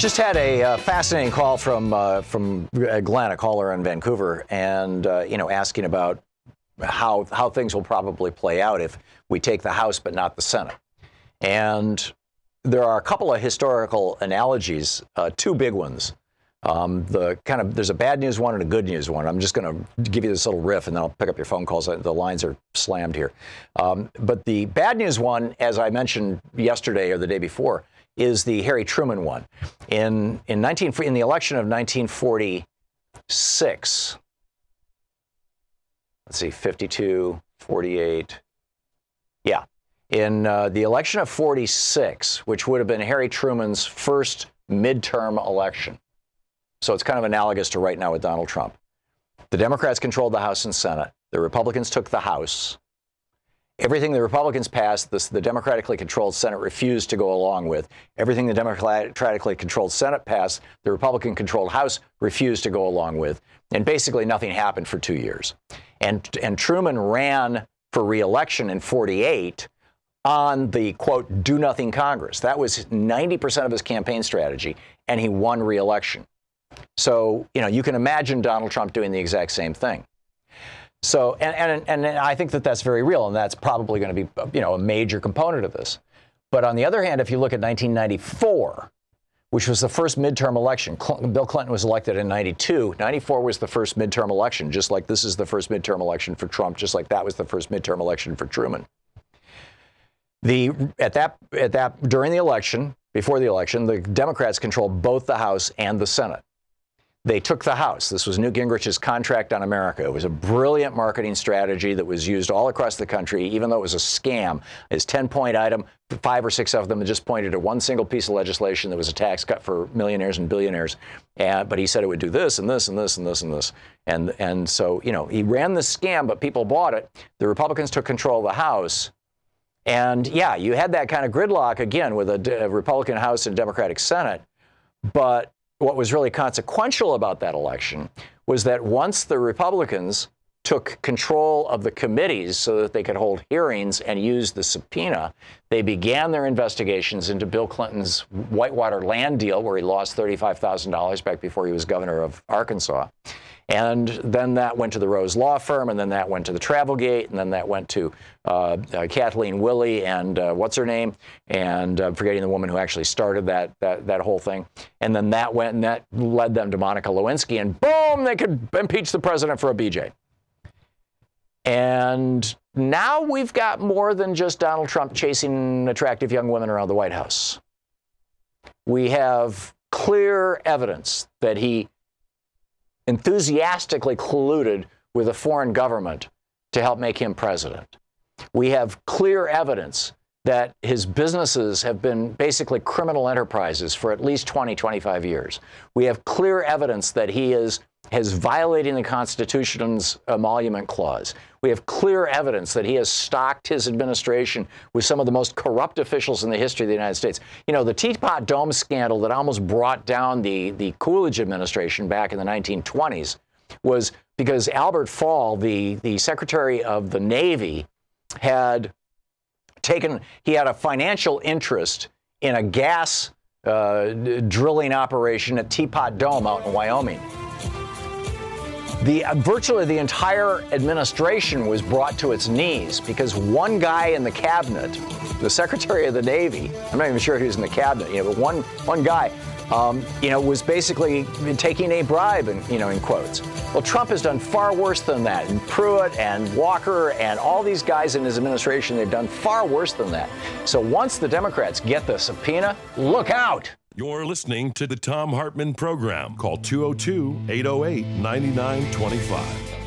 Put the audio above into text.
Just had a fascinating call from Glenn, a caller in Vancouver, and asking about how things will probably play out if we take the House but not the Senate. And there are a couple of historical analogies, two big ones. There's a bad news one and a good news one. I'm just going to give you this little riff, and then I'll pick up your phone calls. The lines are slammed here. But the bad news one, as I mentioned yesterday or the day before, is the Harry Truman one. In the election of 1946, let's see, 52, 48. Yeah. In the election of 46, which would have been Harry Truman's first midterm election. So it's kind of analogous to right now with Donald Trump. The Democrats controlled the House and Senate. The Republicans took the House. Everything the Republicans passed, the democratically controlled Senate refused to go along with. Everything the democratically controlled Senate passed, the Republican-controlled House refused to go along with. And basically nothing happened for 2 years. And Truman ran for re-election in 48 on the, quote, do-nothing Congress. That was 90% of his campaign strategy, and he won re-election. So, you can imagine Donald Trump doing the exact same thing. So, and I think that that's very real, and that's probably going to be, a major component of this. But on the other hand, if you look at 1994, which was the first midterm election, Bill Clinton was elected in 92. 94 was the first midterm election, just like this is the first midterm election for Trump, just like that was the first midterm election for Truman. During the election, before the election, the Democrats controlled both the House and the Senate. They took the House. This was Newt Gingrich's contract on America. It was a brilliant marketing strategy that was used all across the country, even though it was a scam. His 10-point item, 5 or 6 of them just pointed to one single piece of legislation that was a tax cut for millionaires and billionaires. But he said it would do this and this and this and this and this. And so, he ran the scam, but people bought it. The Republicans took control of the House. And, yeah, you had that kind of gridlock, again, with a Republican House and a Democratic Senate. But what was really consequential about that election was that once the Republicans took control of the committees so that they could hold hearings and use the subpoena, they began their investigations into Bill Clinton's Whitewater land deal, where he lost $35,000 back before he was governor of Arkansas. And then that went to the Rose Law Firm, and then that went to the Travelgate, and then that went to Kathleen Willey and what's her name, and I'm forgetting the woman who actually started that whole thing. And then that went, and that led them to Monica Lewinsky, and boom, they could impeach the president for a BJ. And now we've got more than just Donald Trump chasing attractive young women around the White House. We have clear evidence that he enthusiastically colluded with a foreign government to help make him president. We have clear evidence that his businesses have been basically criminal enterprises for at least 20, 25 years. We have clear evidence that he is violating the Constitution's emolument clause. We have clear evidence that he has stocked his administration with some of the most corrupt officials in the history of the United States. The Teapot Dome scandal that almost brought down the Coolidge administration back in the 1920s was because Albert Fall, the Secretary of the Navy, had a financial interest in a gas drilling operation at Teapot Dome out in Wyoming. Virtually the entire administration was brought to its knees because one guy in the cabinet, the Secretary of the Navy, I'm not even sure he was in the cabinet, but one guy, was basically taking a bribe, in quotes. Well, Trump has done far worse than that. And Pruitt and Walker and all these guys in his administration, they've done far worse than that. So once the Democrats get the subpoena, look out. You're listening to the Thom Hartmann Program. Call 202-808-9925.